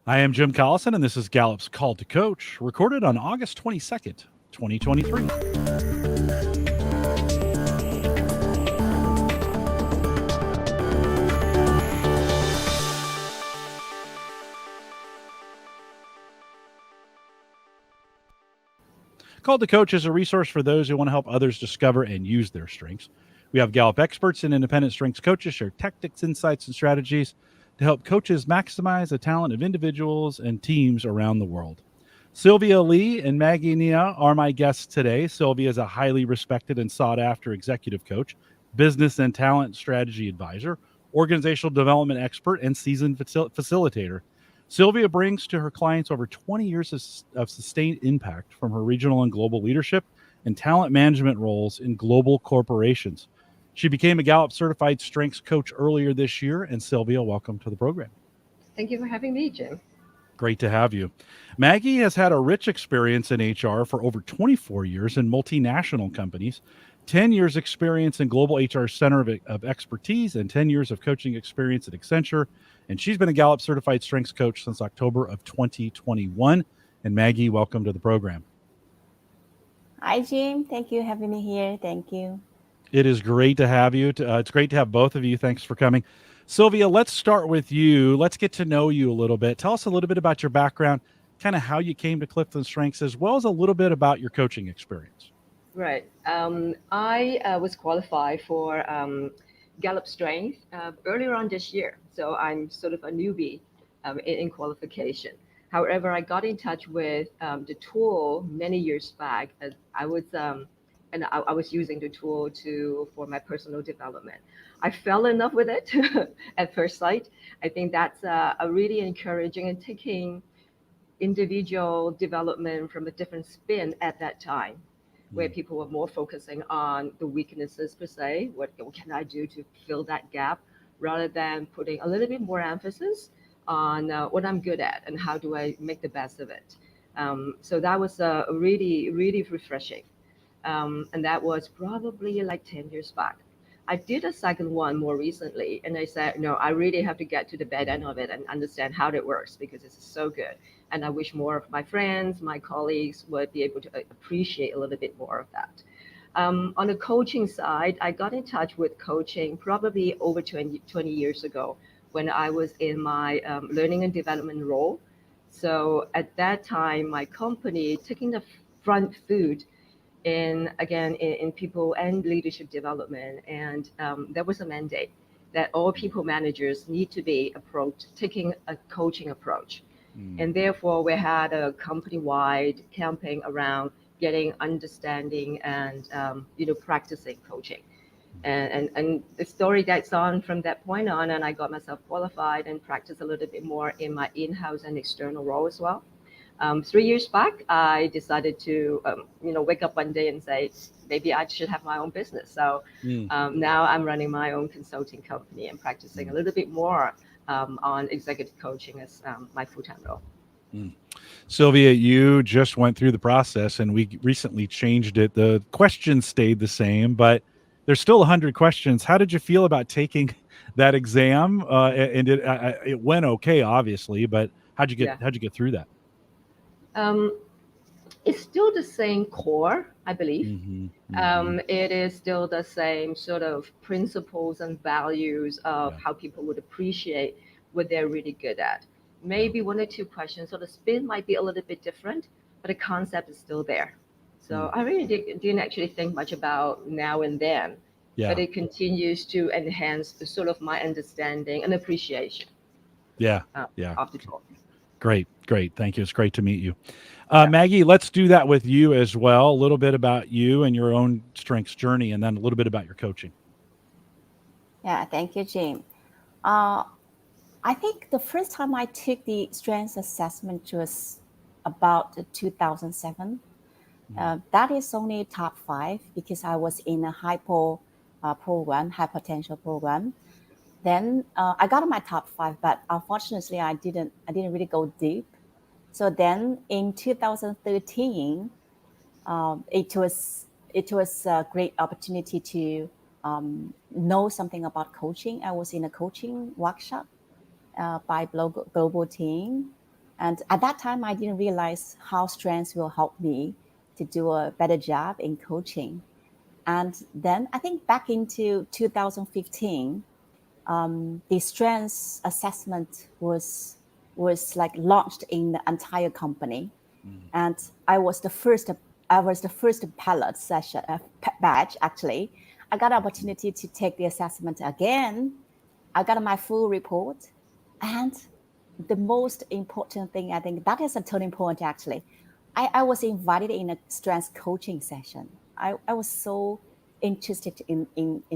I am Jim Collison, and this is Gallup's Call to Coach, recorded on August 22nd, 2023. Call to Coach is a resource for those who want to help others discover and use their strengths. We have Gallup experts and independent strengths coaches share tactics, insights, and strategies to help coaches maximize the talent of individuals and teams around the world. Sylvia Lee and Maggie Nia are my guests today. Sylvia is a highly respected and sought after executive coach, business and talent strategy advisor, organizational development expert, and seasoned facilitator. Sylvia brings to her clients over 20 years of sustained impact from her regional and global leadership and talent management roles in global corporations. She became a Gallup-Certified strengths coach earlier this year. And Sylvia, welcome to the program. Thank you for having me, Jim. Great to have you. Maggie has had a rich experience in HR for over 24 years in multinational companies, 10 years experience in global HR center of expertise, and 10 years of coaching experience at Accenture. And she's been a Gallup certified strengths coach since October of 2021. And Maggie, welcome to the program. Hi, Jim. Thank you for having me here. Thank you. It is great to have you. It's great to have both of you. Thanks for coming. Sylvia, let's start with you. Let's get to know you a little bit. Tell us a little bit about your background, kind of how you came to CliftonStrengths, as well as a little bit about your coaching experience. Right. I was qualified for Gallup-Strengths earlier on this year, so I'm sort of a newbie in qualification. However, I got in touch with the tool many years back. As I was using the tool for my personal development. I fell in love with it at first sight. I think that's a really encouraging and taking individual development from a different spin at that time, where people were more focusing on the weaknesses per se. What can I do to fill that gap, rather than putting a little bit more emphasis on what I'm good at and how do I make the best of it. So that was really, really refreshing. And that was probably like 10 years back. I did a second one more recently, and I said, no, I really have to get to the bad end of it and understand how it works, because it's so good. And I wish more of my friends, my colleagues would be able to appreciate a little bit more of that. On the coaching side, I got in touch with coaching probably over 20 years ago, when I was in my learning and development role. So at that time, my company taking the front foot in people and leadership development, and there was a mandate that all people managers need to be approached taking a coaching approach. And therefore, we had a company-wide campaign around getting understanding and practicing coaching. And the story gets on from that point on, and I got myself qualified and practiced a little bit more in my in-house and external role as well. 3 years back, I decided to, wake up one day and say, maybe I should have my own business. So now I'm running my own consulting company and practicing a little bit more on executive coaching as my full-time role. Sylvia, you just went through the process, and we recently changed it. The questions stayed the same, but there's still 100 questions. How did you feel about taking that exam? And it went okay, obviously, but how'd you get through that? It's still the same core, I believe. It is still the same sort of principles and values of how people would appreciate what they're really good at. Maybe one or two questions, so the spin might be a little bit different, but the concept is still there. So I really didn't actually think much about now and then, but it continues to enhance the sort of my understanding and appreciation of the tool. Great. Thank you. It's great to meet you. Maggie, let's do that with you as well. A little bit about you and your own strengths journey, and then a little bit about your coaching. Yeah, thank you, Jim. I think the first time I took the strengths assessment was about 2007. That is only top 5 because I was in a hypo program, high potential program. Then I got my top 5, but unfortunately I didn't really go deep. So then in 2013, it was a great opportunity to know something about coaching. I was in a coaching workshop by global team, And at that time, I didn't realize how strengths will help me to do a better job in coaching. And then I think back into 2015, the strengths assessment was like launched in the entire company, and I was the first pilot session batch actually. I got an opportunity to take the assessment again. I got my full report, and the most important thing, I think that is a turning point actually. I was invited in a strengths coaching session. I was so interested in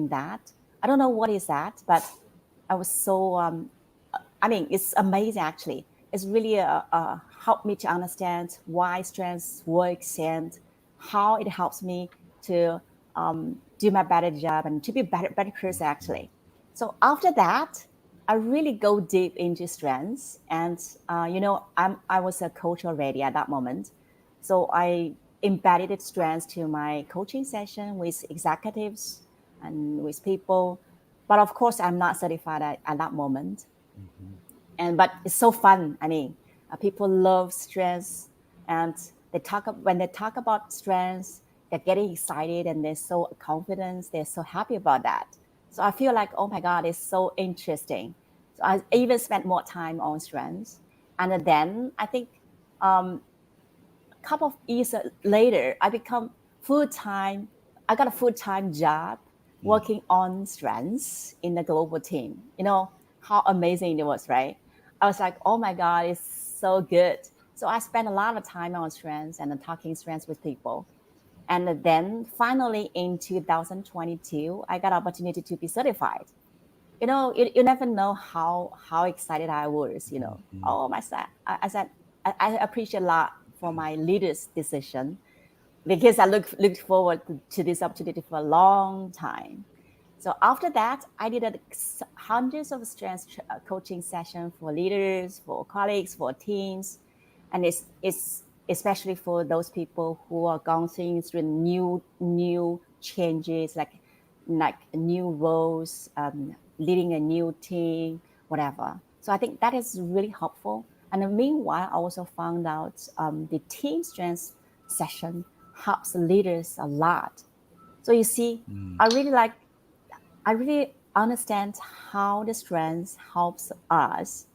that. I don't know what is that, but I was so, I mean, it's amazing actually. It's really helped me to understand why strengths works and how it helps me to do my better job and to be a better person actually. So after that, I really go deep into strengths, and I was a coach already at that moment, so I embedded strengths to my coaching session with executives and with people. But of course, I'm not certified at that moment. But it's so fun. I mean, people love strengths, and when they talk about strengths, they're getting excited and they're so confident. They're so happy about that. So I feel like, oh my God, it's so interesting. So I even spent more time on strengths. And then I think a couple of years later, I got a full-time job working on strengths in the global team. You know, how amazing it was, right? I was like, oh my God, it's so good. So I spent a lot of time on strengths and talking strengths with people. And then finally in 2022, I got an opportunity to be certified. You know, you never know how excited I was, you know. Oh, my son. I said, I appreciate a lot for my leader's decision, because I looked forward to this opportunity for a long time. So after that, I did hundreds of strengths coaching sessions for leaders, for colleagues, for teams. And it's especially for those people who are going through new changes, like new roles, leading a new team, whatever. So I think that is really helpful. And meanwhile, I also found out the team strengths session helps leaders a lot. So you see, I really understand how the strengths helps us,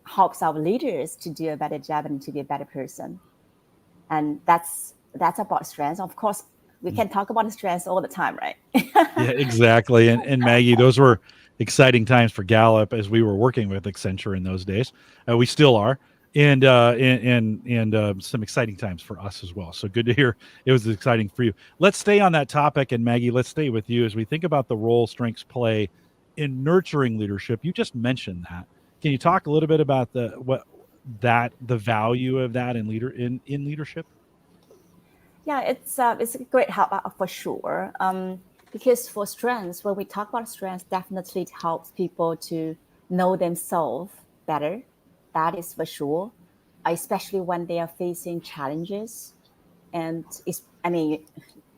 helps our leaders to do a better job and to be a better person. And that's about strengths. Of course, we can talk about strengths all the time, right? Yeah, exactly. And Maggie, those were exciting times for Gallup as we were working with Accenture in those days. We still are, and some exciting times for us as well. So good to hear it was exciting for you. Let's stay on that topic, and Maggie, let's stay with you as we think about the role strengths play in nurturing leadership. You just mentioned that. Can you talk a little bit about the value of that in leadership? Yeah, it's a great help for sure. Because for strengths, when we talk about strengths, definitely it helps people to know themselves better. That is for sure, especially when they are facing challenges. And I mean,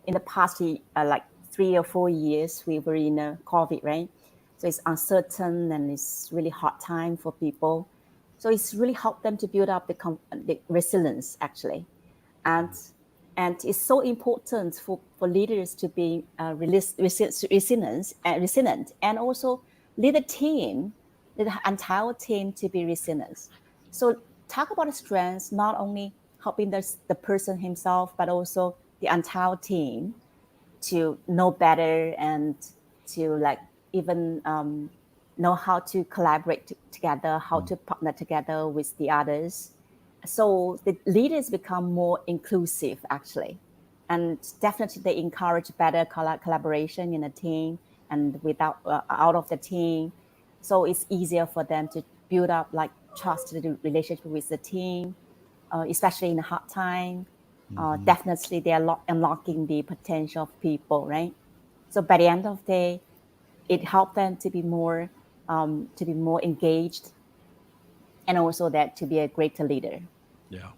in the past, like 3 or 4 years, we were in a COVID, right? So it's uncertain and it's really hard time for people. So it's really helped them to build up the resilience, actually. And it's so important for leaders to be resilient, and also lead the entire team to be resilient. So talk about strengths, not only helping the person himself, but also the entire team to know better and to like even know how to collaborate together, how to partner together with the others. So the leaders become more inclusive, actually. And definitely they encourage better collaboration in a team and out of the team. So it's easier for them to build up like trusted relationship with the team, especially in a hard time. Definitely they are unlocking the potential of people, right? So by the end of the day, it helped them to be more engaged, and also that to be a greater leader. Yeah.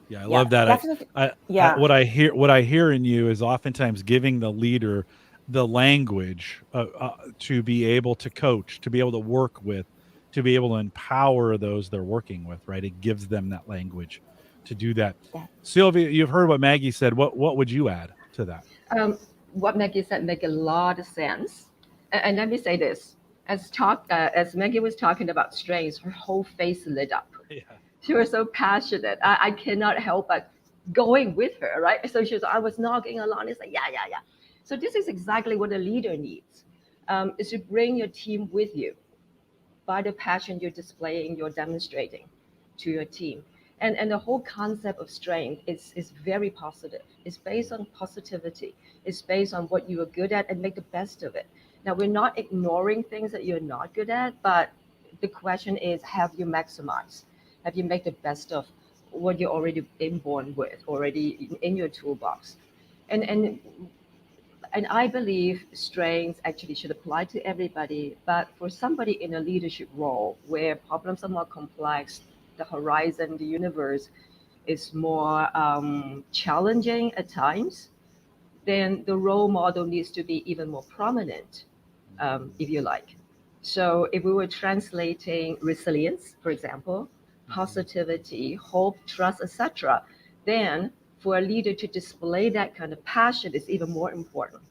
Yeah, I Yeah, love that. definitely. I Yeah, what I hear in you is oftentimes giving the leader the language to be able to coach, to be able to work with, to be able to empower those they're working with, right? It gives them that language to do that. That- Sylvia, you've heard what Maggie said. What would you add to that? What Maggie said make a lot of sense. And let me say this: as Maggie was talking about strengths, her whole face lit up. Yeah. She was so passionate. I cannot help but going with her, right? So I was knocking along. It's like, yeah, yeah, yeah. So this is exactly what a leader needs, is to bring your team with you by the passion you're displaying, you're demonstrating to your team. And the whole concept of strength is very positive. It's based on positivity. It's based on what you are good at and make the best of it. Now, we're not ignoring things that you're not good at, but the question is, have you maximized? Have you made the best of what you're already inborn with, already in your toolbox? And and I believe strengths actually should apply to everybody, but for somebody in a leadership role where problems are more complex, the horizon, the universe is more challenging at times, then the role model needs to be even more prominent, if you like. So if we were translating resilience, for example, positivity, hope, trust, etc., then for a leader to display that kind of passion is even more important.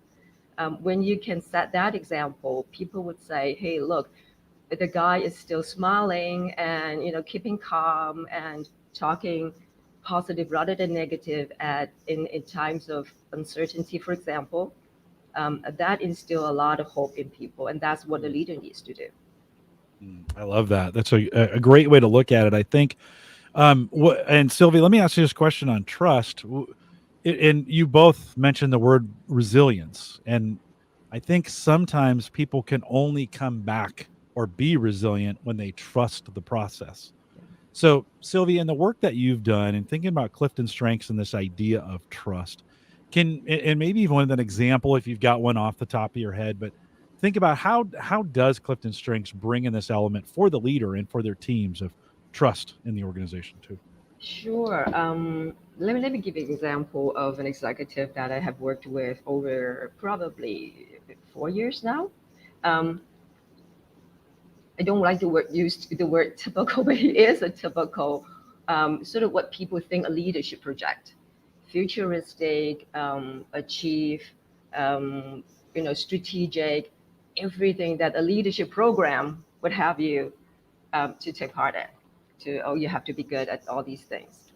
When you can set that example, people would say, "Hey, look, the guy is still smiling and keeping calm and talking positive rather than negative in times of uncertainty, for example." That instills a lot of hope in people, and that's what the leader needs to do. I love that. That's a great way to look at it, I think. And Sylvia, let me ask you this question on trust. And you both mentioned the word resilience. And I think sometimes people can only come back or be resilient when they trust the process. So, Sylvia, in the work that you've done and thinking about CliftonStrengths and this idea of trust, and maybe even with an example if you've got one off the top of your head, but think about how does CliftonStrengths bring in this element for the leader and for their teams of trust in the organization too? Sure. Let me give you an example of an executive that I have worked with over probably 4 years now. Um, I don't like the word typical, but he is a typical sort of what people think a leadership project: futuristic, achieve, strategic, everything that a leadership program would have you to take part in. You have to be good at all these things.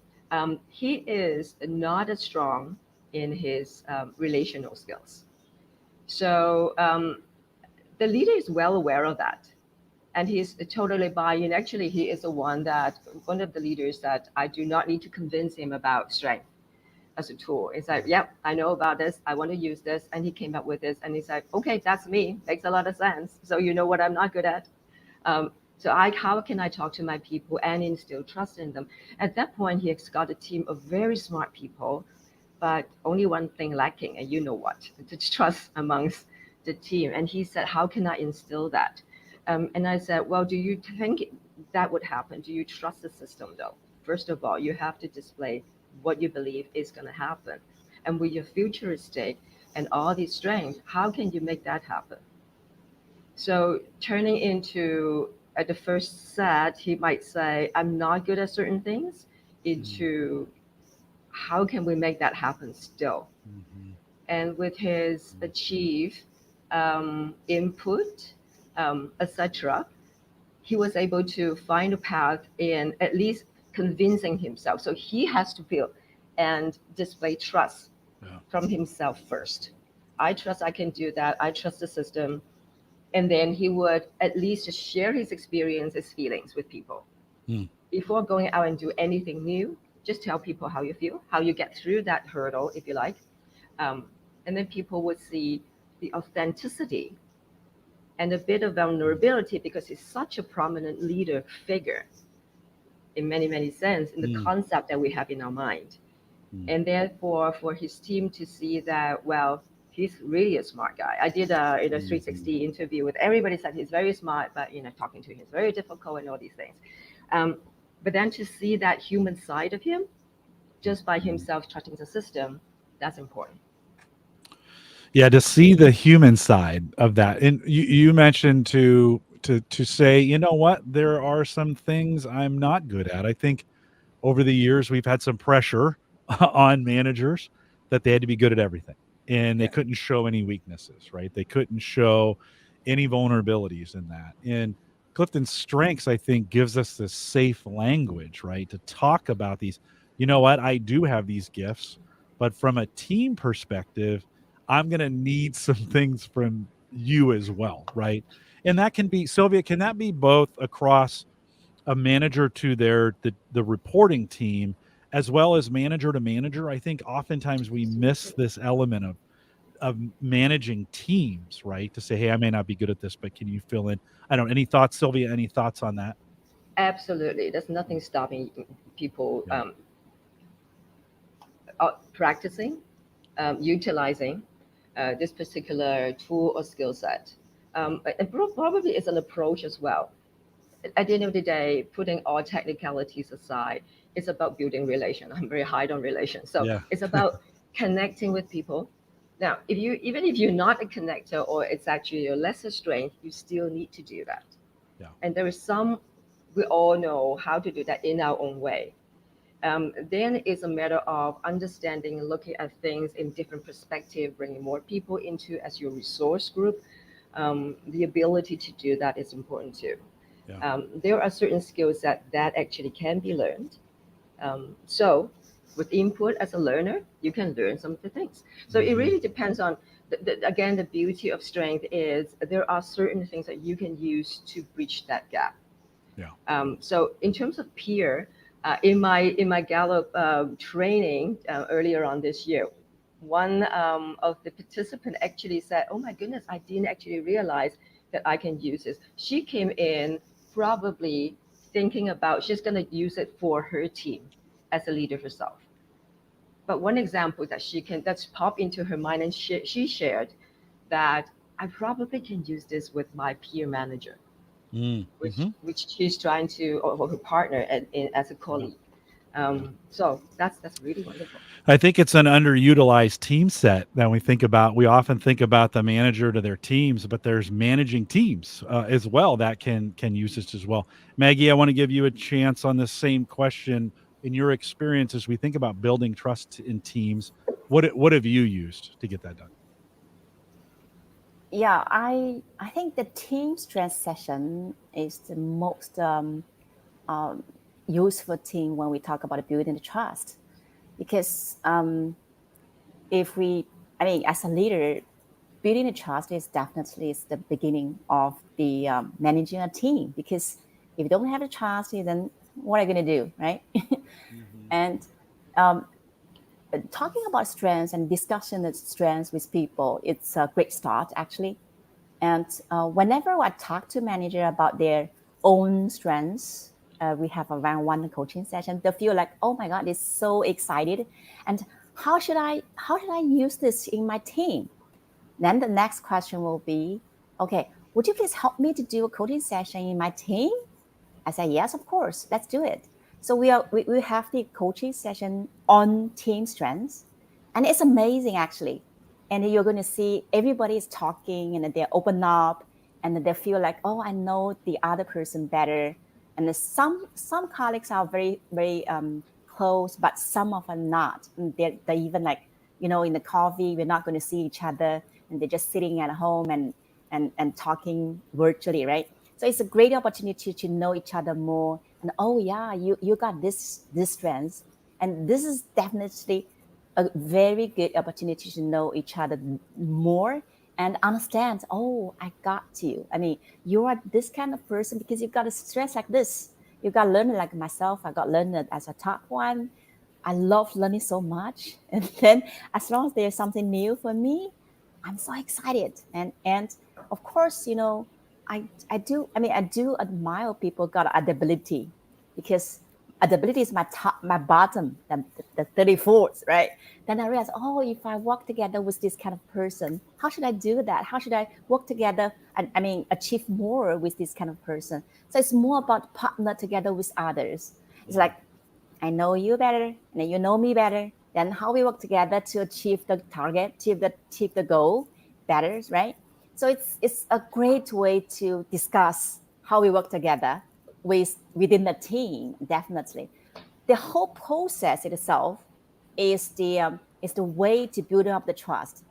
He is not as strong in his relational skills. So the leader is well aware of that, and he's totally buying. Actually, he is one of the leaders that I do not need to convince him about strength as a tool. It's like, yep, I know about this. I want to use this, and he came up with this, and he's like, okay, that's me. Makes a lot of sense. So you know what I'm not good at. How can I talk to my people and instill trust in them? At that point, he has got a team of very smart people, but only one thing lacking, and you know what? The trust amongst the team. And he said, how can I instill that? And I said, well, do you think that would happen? Do you trust the system, though? First of all, you have to display what you believe is going to happen. And with your futuristic and all these strengths, how can you make that happen? So turning into, at the first set, he might say, I'm not good at certain things, into how can we make that happen still? Mm-hmm. And with his achieve, input, etc., he was able to find a path in at least convincing himself. So he has to feel and display trust from himself first. I trust I can do that. I trust the system. And then he would at least share his experience, his feelings with people. Before going out and do anything new. Just tell people how you feel, how you get through that hurdle, if you like. And then people would see the authenticity and a bit of vulnerability, because he's such a prominent leader figure in many, many sense in the concept that we have in our mind. And therefore, for his team to see that, well, he's really a smart guy. I did a 360 interview with everybody, said he's very smart, but talking to him is very difficult and all these things. But then to see that human side of him, just by himself trusting the system, that's important. Yeah, to see the human side of that. And you mentioned to to say, you know what, there are some things I'm not good at. I think over the years we've had some pressure on managers that they had to be good at everything, and they couldn't show any weaknesses, right? They couldn't show any vulnerabilities in that. And Clifton's strengths, I think, gives us this safe language, right, to talk about these. You know what, I do have these gifts, but from a team perspective, I'm going to need some things from you as well, right? And that can be, Sylvia, can that be both across a manager to the reporting team as well as manager to manager? I think oftentimes we miss this element of managing teams, right? To say, hey, I may not be good at this, but can you fill in? I don't know. Any thoughts, Sylvia? Any thoughts on that? Absolutely. There's nothing stopping people Yeah. Practicing, utilizing this particular tool or skill set. And probably is an approach as well. At the end of the day, putting all technicalities aside, it's about building relation. I'm very high on relation. So Yeah. it's about connecting with people. Now, even if you're not a connector or it's actually your lesser strength, you still need to do that. Yeah. And there is some, we all know how to do that in our own way. Then it's a matter of understanding and looking at things in different perspective, bringing more people into as your resource group. The ability to do that is important too. Yeah. There are certain skills that actually can be learned. So with input as a learner, you can learn some of the things. So it really depends on, again, the beauty of strength is there are certain things that you can use to bridge that gap. Yeah. So in terms of peer, in my Gallup training earlier on this year, one of the participants actually said, "Oh my goodness, I didn't actually realize that I can use this." She came in probably thinking about she's going to use it for her team as a leader herself. But one example that that's popped into her mind, and she shared that I probably can use this with my peer manager, which she's trying to, or her partner as a colleague. So that's really wonderful. I think it's an underutilized team set that we think about. We often think about the manager to their teams, but there's managing teams as well that can use this as well. Maggie, I want to give you a chance on this same question. In your experience, as we think about building trust in teams, what have you used to get that done? Yeah, I think the team strength session is the most useful thing when we talk about building the trust, because as a leader, building the trust is definitely the beginning of the managing a team. Because if you don't have the trust, then what are you going to do, right? And talking about strengths and discussing the strengths with people, it's a great start actually. And whenever I talk to manager about their own strengths, we have a one-on-one coaching session. They feel like, oh my God, they're so excited. And how should I use this in my team? Then the next question will be, okay, would you please help me to do a coaching session in my team? I say, yes, of course, let's do it. So we have the coaching session on team strengths, and it's amazing actually. And you're going to see everybody is talking, and they open up, and they feel like, oh, I know the other person better. And some colleagues are very close, but some of them not. And they even like, in the coffee, we're not going to see each other, and they're just sitting at home and talking virtually, right? So it's a great opportunity to know each other more. And oh yeah, you got this strengths, and this is definitely a very good opportunity to know each other more and understand. Oh, I got you. I mean, you are this kind of person because you got a strength like this. You got learning like myself. I got learning as a top one. I love learning so much, and then as long as there's something new for me, I'm so excited. And of course, I do admire people got adaptability, because adaptability is my bottom, the 34th, right? Then I realized, oh, if I work together with this kind of person, how should I do that? How should I work together and achieve more with this kind of person? So it's more about partner together with others. It's like, I know you better, and you know me better. Then how we work together to achieve the target, achieve the goal better, right? So it's a great way to discuss how we work together within the team, definitely. The whole process itself is the way to build up the trust,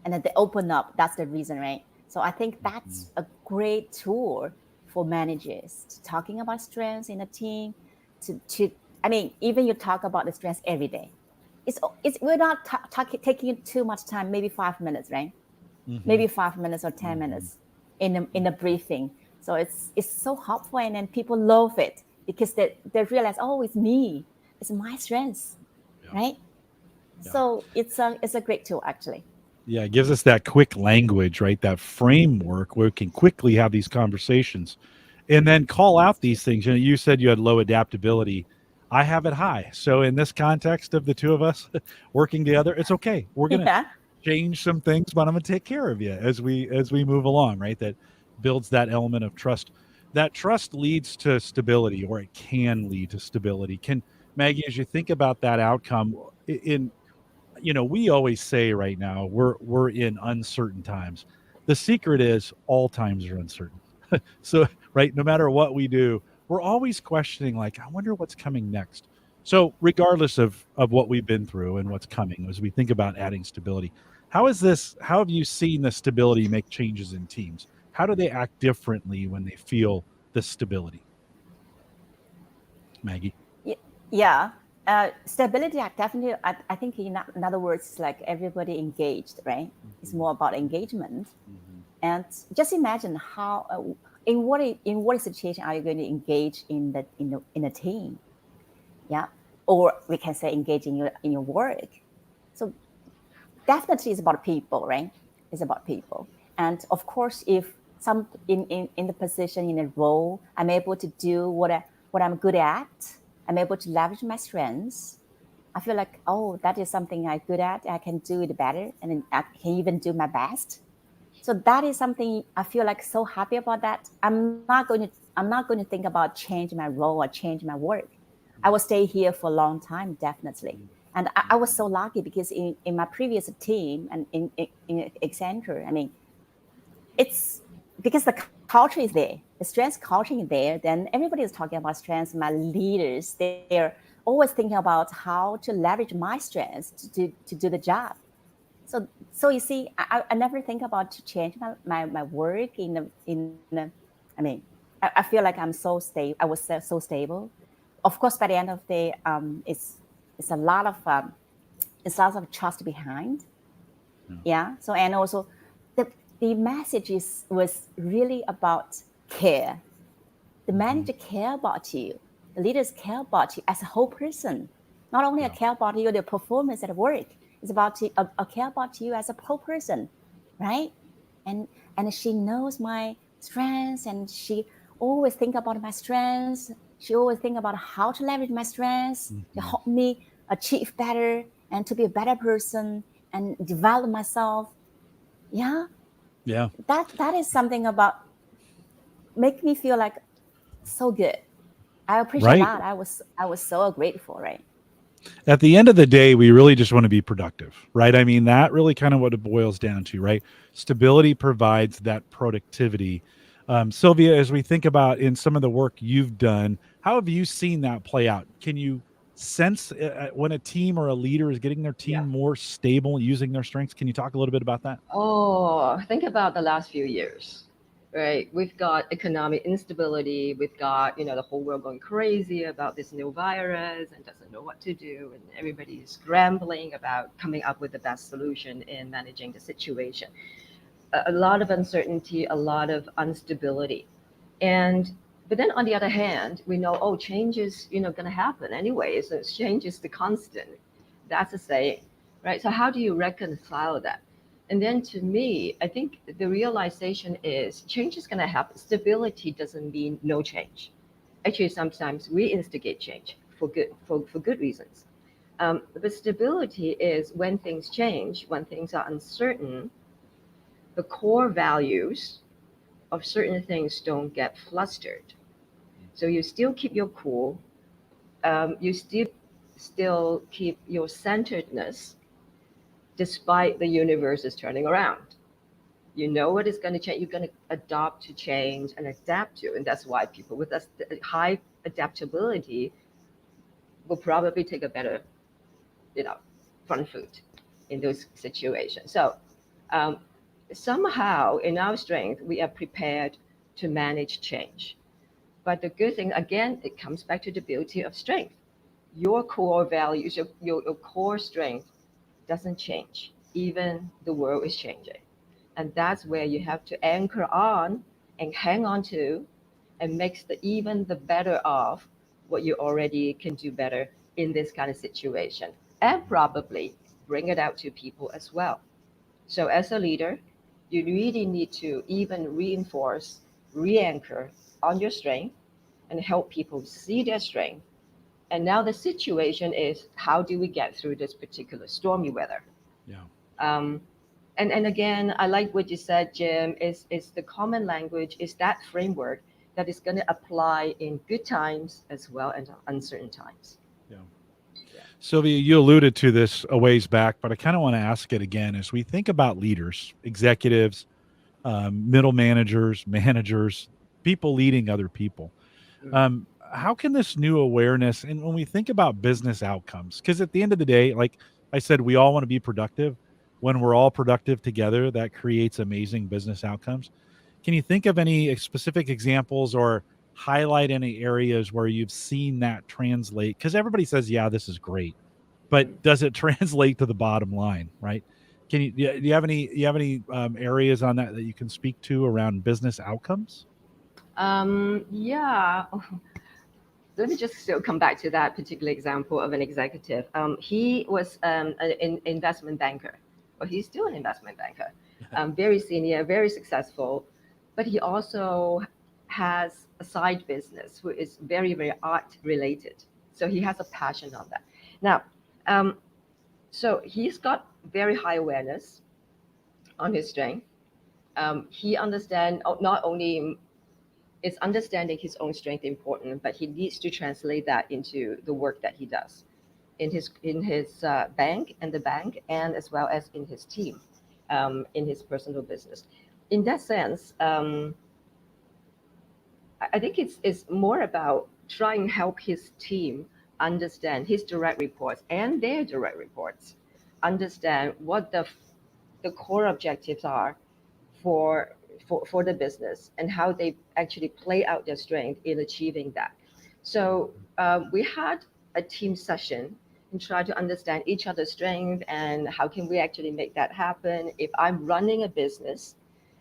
and then they open up. That's the reason, right? So I think that's a great tool for managers to talking about strengths in a team. To I mean, even you talk about the strengths every day. It's we're not taking too much time, maybe 5 minutes, right? Maybe 5 minutes or 10 minutes in a briefing. So it's so helpful, and then people love it because they realize, oh, it's me, it's my strengths, Yeah. right? Yeah. So it's a great tool actually. Yeah, it gives us that quick language, right? That framework where we can quickly have these conversations and then call out these things. You know, you said you had low adaptability. I have it high. So in this context of the two of us working together, it's okay. We're going to Yeah. change some things, but I'm going to take care of you as we move along, right? That builds that element of trust. That trust leads to stability, or it can lead to stability. Can Maggie, as you think about that outcome in we always say right now we're in uncertain times. The secret is all times are uncertain. So, right, no matter what we do, we're always questioning, like, I wonder what's coming next. So, regardless of what we've been through and what's coming, as we think about adding stability, how have you seen the stability make changes in teams? How do they act differently when they feel the stability? Maggie? Yeah. Stability, definitely. I think in other words, like everybody engaged, right? It's more about engagement. And just imagine how in what situation are you going to engage in a team? Yeah, or we can say engage in your work. So definitely it's about people, right? It's about people. And of course, if some in the position, in a role, I'm able to do what I'm good at, I'm able to leverage my strengths. I feel like, oh, that is something I'm good at. I can do it better, and then I can even do my best. So that is something I feel like so happy about that. I'm not going to think about change my role or change my work. I will stay here for a long time, definitely. And I was so lucky because in my previous team and in Accenture, I mean, it's because the culture is there, the strength culture is there, then everybody is talking about strengths. My leaders, they're always thinking about how to leverage my strengths to do the job. So you see, I never think about to change my work I mean, I feel like I'm so stable. I was so stable. Of course, by the end of the day, it's a lot of trust behind. Yeah. So and also, the message was really about care. The manager care about you. The leaders care about you as a whole person. Not only a Yeah. care about you, the performance at work. It's about a care about you as a whole person, right? And and she knows my strengths, and she always think about my strengths. She always think about how to leverage my strengths to help me achieve better and to be a better person and develop myself. Yeah, Yeah. that is something about make me feel like so good. I appreciate Right. that. I was so grateful, right? At the end of the day, we really just want to be productive, right? I mean, that really kind of what it boils down to, right? Stability provides that productivity. Sylvia, as we think about in some of the work you've done, how have you seen that play out? Can you sense when a team or a leader is getting their Yeah. team more stable using their strengths? Can you talk a little bit about that? Oh, think about the last few years, right? We've got economic instability. We've got, the whole world going crazy about this new virus and doesn't know what to do. And everybody's scrambling about coming up with the best solution in managing the situation. A lot of uncertainty, a lot of instability. And but then on the other hand, we know, oh, change is, going to happen anyway. So change is the constant. That's a saying, right? So how do you reconcile that? And then to me, I think the realization is change is going to happen. Stability doesn't mean no change. Actually, sometimes we instigate change for good reasons. But stability is when things change, when things are uncertain, the core values of certain things don't get flustered. So you still keep your cool. You still keep your centeredness despite the universe is turning around. You know what is going to change. You're going to adopt to change and adapt to, and that's why people with us high adaptability will probably take a better, front foot in those situations. So um, somehow in our strength, we are prepared to manage change. But the good thing, again, it comes back to the beauty of strength. Your core values, your core strength doesn't change. Even the world is changing. And that's where you have to anchor on and hang on to and makes even the better of what you already can do better in this kind of situation, and probably bring it out to people as well. So as a leader, you really need to even reinforce, re-anchor on your strength and help people see their strength. And now the situation is, how do we get through this particular stormy weather? Yeah. Um, and again, I like what you said, Jim, is the common language, is that framework that is going to apply in good times as well as uncertain times. Yeah. Yeah. Sylvia, you alluded to this a ways back, but I kind of want to ask it again. As we think about leaders, executives, middle managers, people leading other people, how can this new awareness, and when we think about business outcomes, because at the end of the day, like I said, we all want to be productive. When we're all productive together, that creates amazing business outcomes. Can you think of any specific examples or highlight any areas where you've seen that translate? Because everybody says, yeah, this is great, but does it translate to the bottom line, right? Can you, do you have any areas on that you can speak to around business outcomes? Yeah. Let me just still come back to that particular example of an executive. He was an investment banker, or he's still an investment banker, very senior, very successful, but he also has a side business who is very, very art related. So he has a passion on that. Now, um, so he's got very high awareness on his strength. He understands not only is understanding his own strength important, but he needs to translate that into the work that he does in his bank and the bank, and as well as in his team, in his personal business. In that sense, I think it's more about trying to help his team understand his direct reports and their direct reports, understand what the core objectives are for for the business and how they actually play out their strength in achieving that. So we had a team session and try to understand each other's strength and how can we actually make that happen. If I'm running a business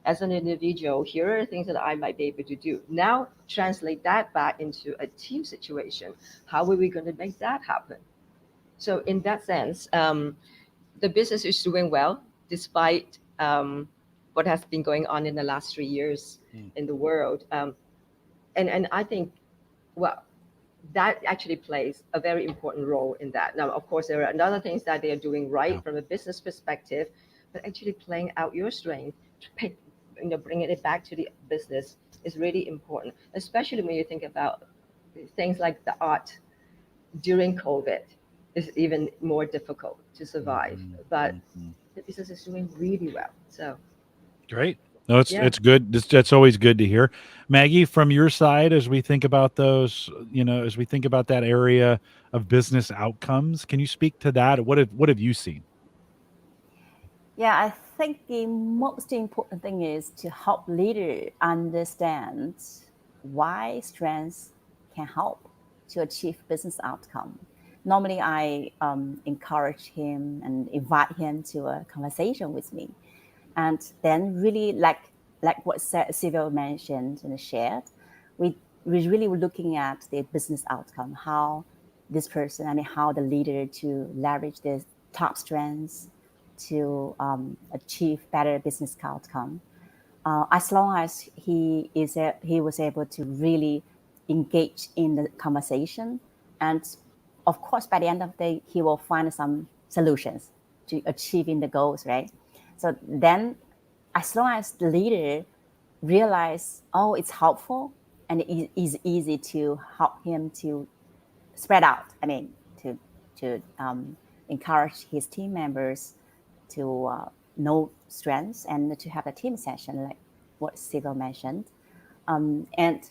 as an individual, here are the things that I might be able to do. Now translate that back into a team situation. How are we going to make that happen? So in that sense, the business is doing well despite what has been going on in the last 3 years in the world. And I think, well, that actually plays a very important role in that. Now, of course, there are other things that they are doing right Yeah. from a business perspective, but actually playing out your strength to pick, bringing it back to the business is really important, especially when you think about things like the art during COVID is even more difficult to survive. But the business is doing really well. So Great. No, it's yeah. it's good. That's always good to hear. Maggie, from your side, as we think about those, as we think about that area of business outcomes, can you speak to that? What have you seen? Yeah, I think the most important thing is to help leader understand why strengths can help to achieve business outcome. Normally, I encourage him and invite him to a conversation with me, and then really like what Sylvia mentioned and shared, we really were looking at the business outcome, how this person, I mean, how the leader to leverage their top strengths to achieve better business outcome. As long as he was able to really engage in the conversation, and of course, by the end of the day, he will find some solutions to achieving the goals, right? So then, as long as the leader realize, oh, it's helpful and it is easy to help him to spread out. I mean, to encourage his team members to know strengths and to have a team session, like what Sylvia mentioned. And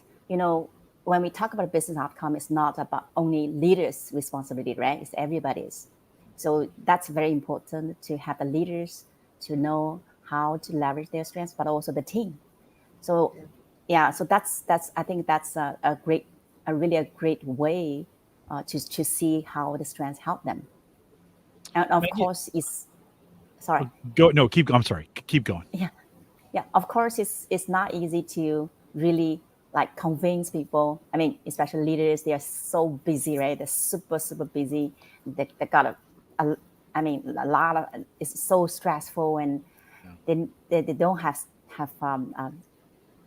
when we talk about business outcome, it's not about only leaders' responsibility, right? It's everybody's. So that's very important to have the leaders to know how to leverage their strengths, but also the team. So so that's I think that's a really great way to see how the strengths help them. And of Maggie, course, sorry. go. No, keep. I'm sorry. Keep going. Yeah, of course, it's not easy to really like convince people. I mean, especially leaders, they are so busy, right? They're super busy. They got a lot of, it's so stressful, and they don't have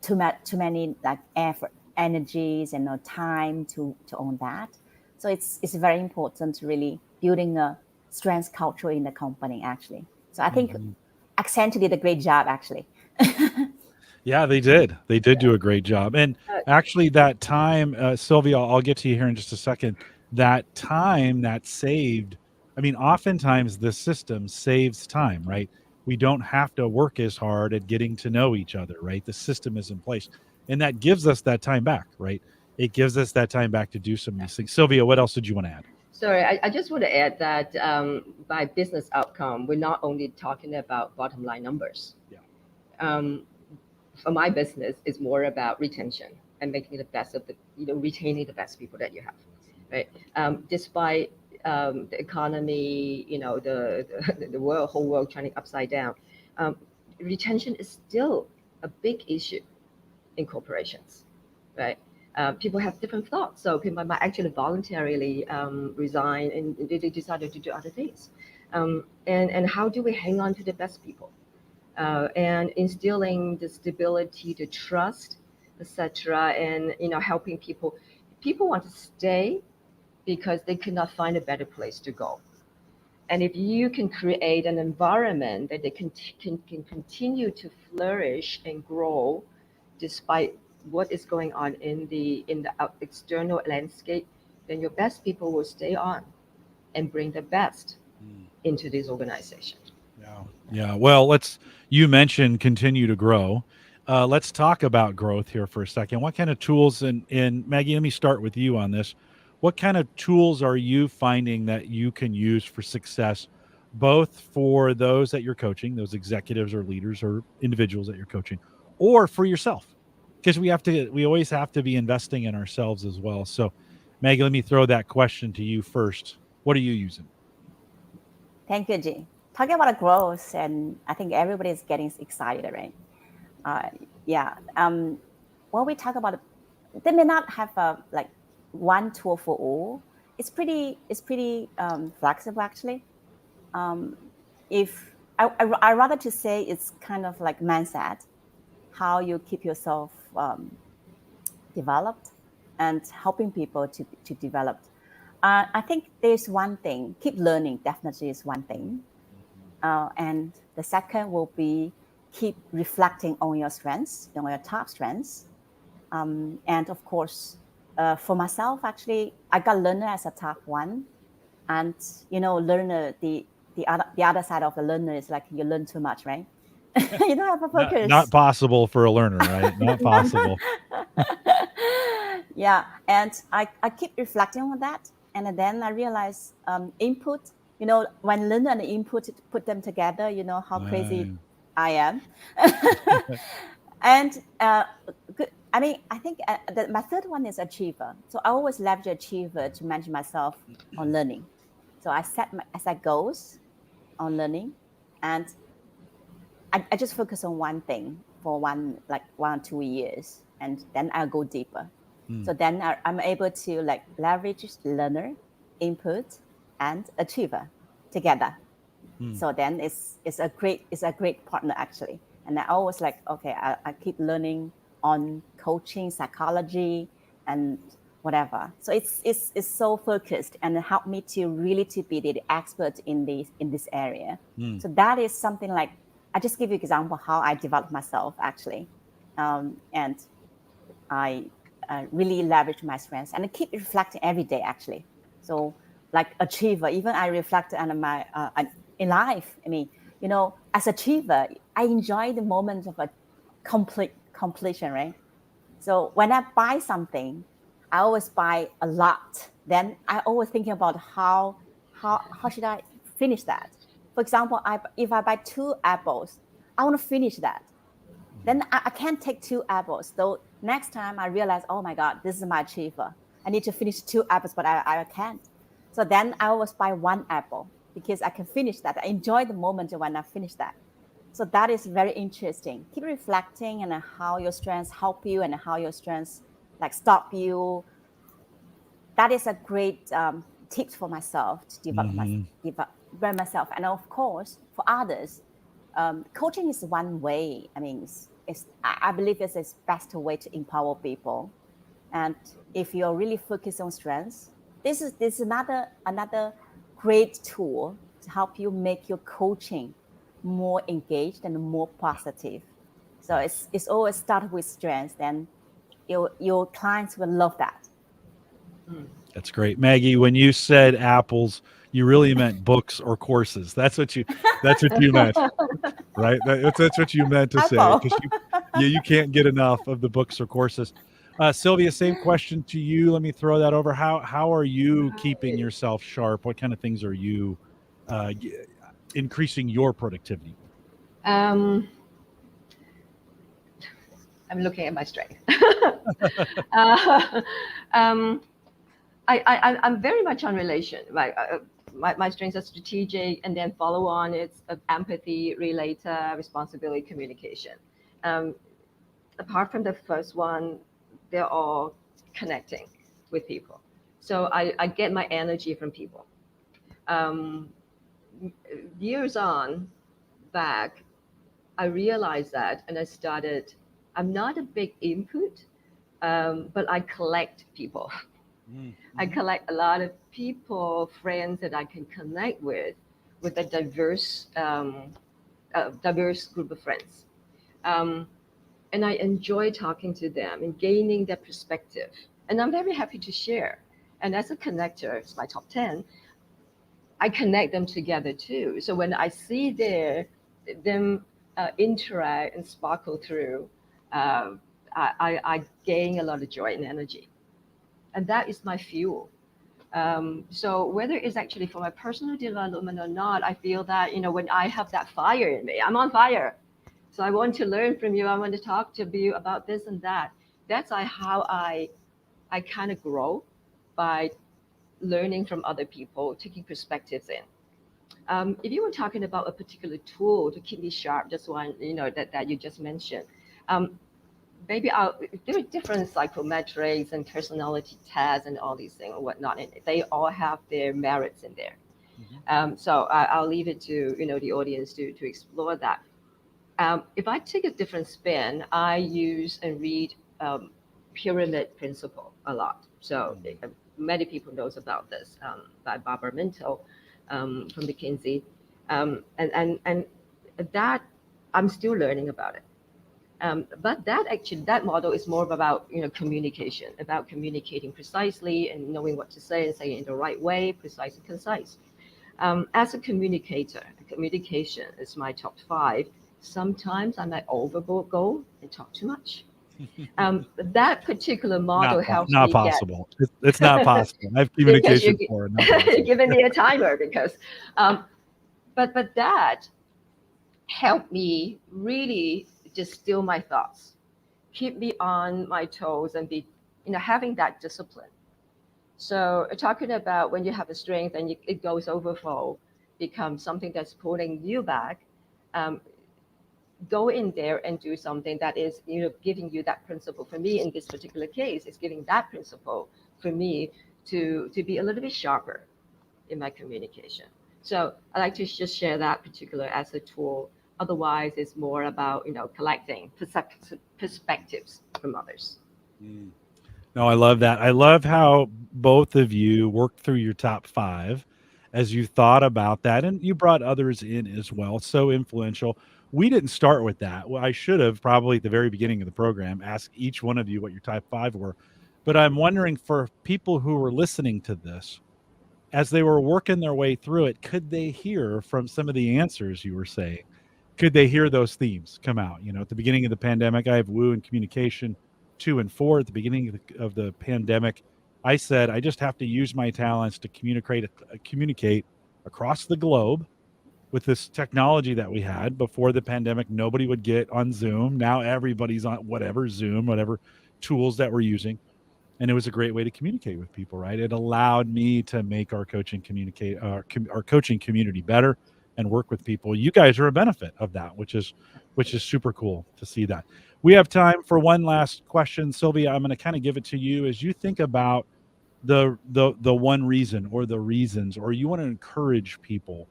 too many like effort, energies, and time to own that. So it's very important to really building a strength culture in the company, actually. So I think Accenture did a great job, actually. Yeah, they did. They did do a great job. And actually, that time, Sylvia, I'll get to you here in just a second. That time that saved, I mean, oftentimes the system saves time, right? We don't have to work as hard at getting to know each other, right? The system is in place. And that gives us that time back, right? It gives us that time back to do some of these things. Sylvia, what else did you want to add? Sorry, I just want to add that by business outcome, we're not only talking about bottom line numbers. Yeah. For my business, it's more about retention and making the best of retaining the best people that you have, right? Despite the economy, the whole world turning upside down, retention is still a big issue in corporations, right? People have different thoughts, so people might actually voluntarily resign, and they decided to do other things. And how do we hang on to the best people? And instilling the stability, the trust, etc., and helping people. People want to stay because they could not find a better place to go. And if you can create an environment that they can continue to flourish and grow, despite what is going on in the external landscape, then your best people will stay on and bring the best into this organization. Yeah. Well, you mentioned continue to grow. Let's talk about growth here for a second. What kind of tools, and Maggie, let me start with you on this. What kind of tools are you finding that you can use for success, both for those that you're coaching, those executives or leaders or individuals that you're coaching, or for yourself? Because we always have to be investing in ourselves as well. So, Maggie, let me throw that question to you first. What are you using? Thank you, G. Talking about growth, and I think everybody is getting excited, right? When we talk about, they may not have like one tool for all. It's pretty flexible, actually. If I rather to say it's kind of like mindset, how you keep yourself developed and helping people to develop. I think there's one thing, keep learning definitely is one thing. And the second will be keep reflecting on your strengths, on your top strengths. And of course, for myself, actually, I got learner as a top one. And, learner, the other side of the learner is like you learn too much, right? You don't have a focus. Not possible for a learner, right? Not possible. Yeah. And I keep reflecting on that. And then I realize input, when learner and input, put them together, how crazy I am. And I mean, I think my third one is achiever. So I always leverage achiever to manage myself on learning. So I set goals on learning, and I just focus on one thing for 1 or 2 years, and then I'll go deeper. So then I'm able to like leverage learner, input, and achiever together. So then it's a great partner, actually. And I always like, okay, I keep learning on coaching, psychology, and whatever. So it's so focused, and it helped me to really to be the expert in this area. So that is something like, I just give you an example how I developed myself, actually. And I really leverage my strengths, and I keep reflecting every day, actually. So like achiever, even I reflect on my in life. I mean, you know, as achiever, I enjoy the moment of a completion, right? So when I buy something, I always buy a lot. Then I always thinking about how should I finish that. For example, if I buy 2 apples, I want to finish that. Then I can't take 2 apples. So next time I realize, oh my God, this is my achiever. I need to finish 2 apples, but I can't. So then I always buy 1 apple because I can finish that. I enjoy the moment when I finish that. So that is very interesting. Keep reflecting and how your strengths help you and how your strengths like stop you. That is a great tip for myself to develop myself. And of course, for others, coaching is one way. I mean, I believe it's the best way to empower people. And if you're really focused on strengths, this is another great tool to help you make your coaching more engaged and more positive. So it's always start with strengths, then your clients will love that. That's great. Maggie, when you said apples, you really meant books or courses. That's what you meant, right? That's what you meant to say, Apple. because you can't get enough of the books or courses. Sylvia, same question to you. Let me throw that over. How are you keeping yourself sharp? What kind of things are you increasing your productivity with? I'm looking at my strength. I'm very much on relation. Right? My strengths are strategic, and then follow on it's empathy, relator, responsibility, communication. Apart from the first one, they're all connecting with people. So I get my energy from people. Years on back, I realized that, and I'm not a big input, but I collect people. I collect a lot of people, friends that I can connect with a diverse group of friends. And I enjoy talking to them and gaining their perspective. And I'm very happy to share. And as a connector, it's my top 10, I connect them together too. So when I see them interact and sparkle through, I gain a lot of joy and energy. And that is my fuel. So whether it's actually for my personal development or not, I feel that, when I have that fire in me, I'm on fire. So I want to learn from you. I want to talk to you about this and that. That's how I kind of grow, by learning from other people, taking perspectives in. If you were talking about a particular tool to keep me sharp, just one, that you just mentioned, maybe there are different psychometrics and personality tests and all these things and whatnot, and they all have their merits in there. So I'll leave it to the audience to explore that. If I take a different spin, I use and read pyramid principle a lot. So many people knows about this, by Barbara Minto, from McKinsey, and that I'm still learning about it. But that model is more about communication, about communicating precisely and knowing what to say and saying it in the right way, precise and concise. As a communicator, communication is my top 5. Sometimes I might overgo and talk too much. That particular model helps not me possible. It's not possible. I have because communication for it. Not possible. you're giving me a timer but that helped me really distill my thoughts, keep me on my toes, and be having that discipline. So talking about when you have a strength and it goes overflow, becomes something that's pulling you back. Go in there and do something that is giving you that principle. For me in this particular case, it's giving that principle for me to be a little bit sharper in my communication. So I like to just share that particular as a tool. Otherwise it's more about collecting perspectives from others. No, I love that. I love how both of you worked through your top 5 as you thought about that, and you brought others in as well. So influential. We didn't start with that. Well, I should have probably at the very beginning of the program asked each one of you what your top 5 were. But I'm wondering, for people who are listening to this, as they were working their way through it, could they hear from some of the answers you were saying? Could they hear those themes come out? At the beginning of the pandemic, I have woo and communication 2 and 4. At the beginning of the pandemic, I said, I just have to use my talents to communicate across the globe with this technology that we had. Before the pandemic, nobody would get on Zoom. Now everybody's on whatever Zoom, whatever tools that we're using. And it was a great way to communicate with people, right? It allowed me to make our coaching coaching community better and work with people. You guys are a benefit of that, which is super cool to see that. We have time for one last question. Sylvia, I'm going to kind of give it to you as you think about the one reason or the reasons, or you want to encourage people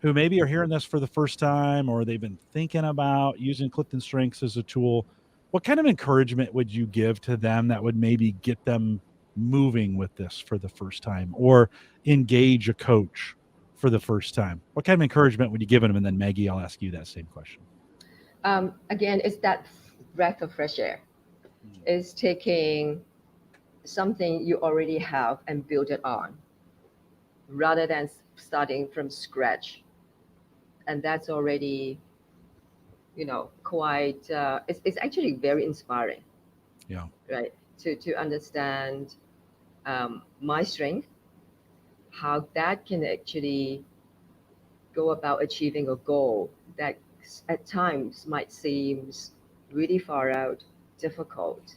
who maybe are hearing this for the first time, or they've been thinking about using CliftonStrengths as a tool. What kind of encouragement would you give to them that would maybe get them moving with this for the first time, or engage a coach for the first time? What kind of encouragement would you give them? And then Maggie, I'll ask you that same question. Again, it's that breath of fresh air. It's taking something you already have and build it on, rather than starting from scratch. And that's already, quite, it's actually very inspiring. Yeah. Right. To understand my strength, how that can actually go about achieving a goal that at times might seem really far out, difficult,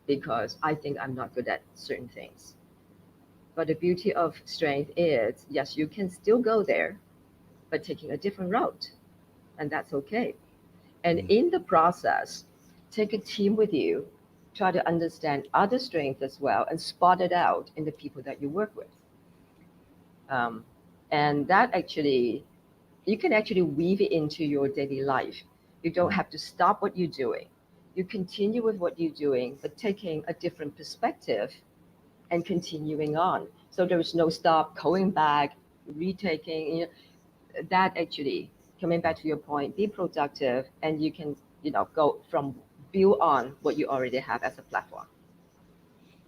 because I think I'm not good at certain things. But the beauty of strength is, yes, you can still go there, but taking a different route, and that's okay. And in the process, take a team with you, try to understand other strengths as well, and spot it out in the people that you work with. And that actually, you can actually weave it into your daily life. You don't have to stop what you're doing. You continue with what you're doing, but taking a different perspective and continuing on. So there is no stop, going back, retaking. That actually, coming back to your point, be productive, and you can, go from build on what you already have as a platform.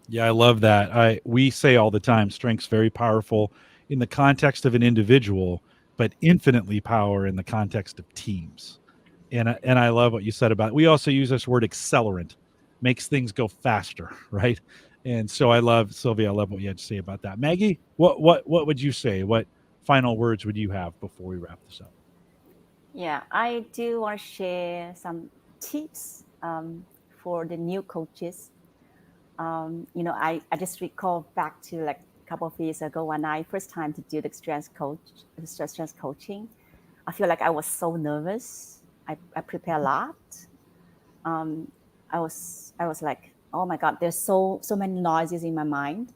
Yeah, I love that. We say all the time, strength's very powerful in the context of an individual, but infinitely power in the context of teams. And I love what you said about it. We also use this word accelerant, makes things go faster, right? And so I love, Sylvia, I love what you had to say about that. Maggie, what would you say? What final words would you have before we wrap this up? Yeah, I do want to share some tips for the new coaches. I just recall back to like a couple of years ago when I first time to do the strength coaching. I feel like I was so nervous. I prepare a lot. I was like, oh my God, there's so many noises in my mind.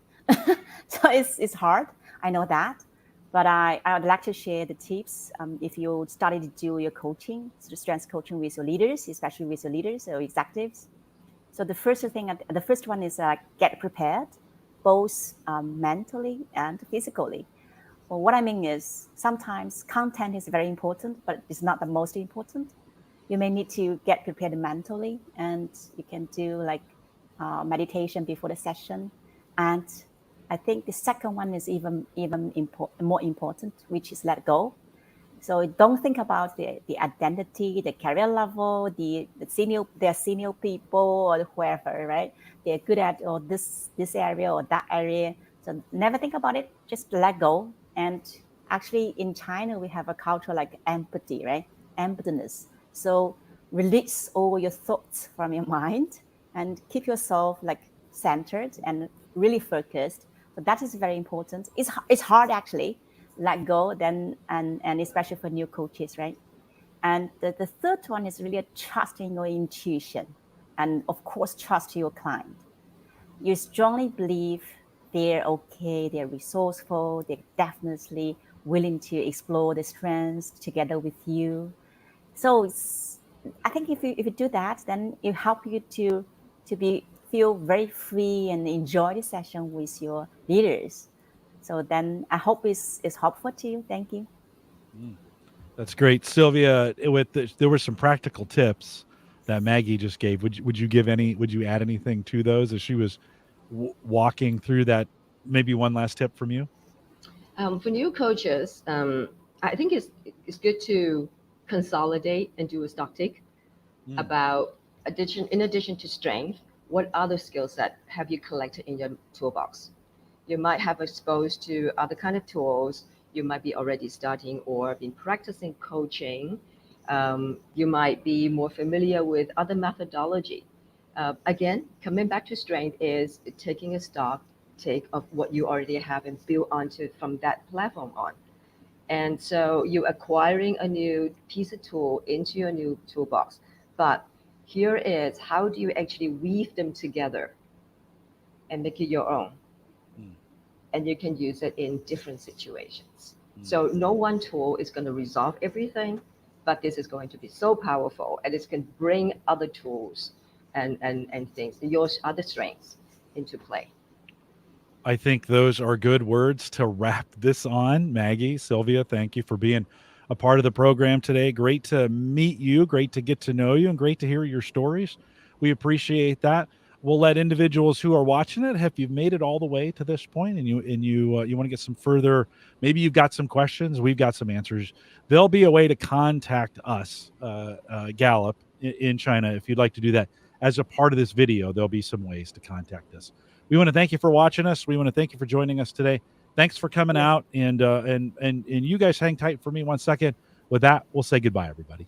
So it's hard. I know that. But I would like to share the tips if you started to do your coaching, so strength coaching with your leaders, especially with your leaders or executives. So the first one is get prepared, both mentally and physically. Well, what I mean is sometimes content is very important, but it's not the most important. You may need to get prepared mentally, and you can do like meditation before the session. And I think the second one is even more important, which is let go. So don't think about the identity, the career level, the senior people or whoever, right? They're good at or this area or that area. So never think about it. Just let go. And actually, in China, we have a culture like empathy, right? Emptiness. So release all your thoughts from your mind and keep yourself like centered and really focused. So that is very important. It's hard actually, let go then, and especially for new coaches, right? And the third one is really trusting your intuition, and of course trust your client. You strongly believe they're okay, they're resourceful, they're definitely willing to explore the strengths together with you. So I think if you do that, then it help you to feel very free and enjoy the session with your leaders. So then I hope it's helpful to you. Thank you. That's great, Sylvia. There were some practical tips that Maggie just gave. Would you add anything to those as she was walking through that maybe one last tip from you. For new coaches, I think it's good to consolidate and do a stock take about in addition to strength, what other skill set have you collected in your toolbox? You might have exposed to other kind of tools. You might be already studying or been practicing coaching. You might be more familiar with other methodology. Again, coming back to strength is taking a stock take of what you already have and build onto from that platform on. And so you're acquiring a new piece of tool into your new toolbox. But here is how do you actually weave them together and make it your own? And you can use it in different situations. So no one tool is going to resolve everything, but this is going to be so powerful, and it can bring other tools and things, your other strengths into play. I think those are good words to wrap this on. Maggie, Sylvia, thank you for being a part of the program today. Great to meet you, great to get to know you, and great to hear your stories. We appreciate that. We'll let individuals who are watching it, if you've made it all the way to this point and you want to get some further, maybe you've got some questions, we've got some answers. There'll be a way to contact us, Gallup in China, if you'd like to do that. As a part of this video, there'll be some ways to contact us. We want to thank you for watching us. We want to thank you for joining us today. Thanks for coming out, and you guys hang tight for me 1 second. With that, we'll say goodbye, everybody.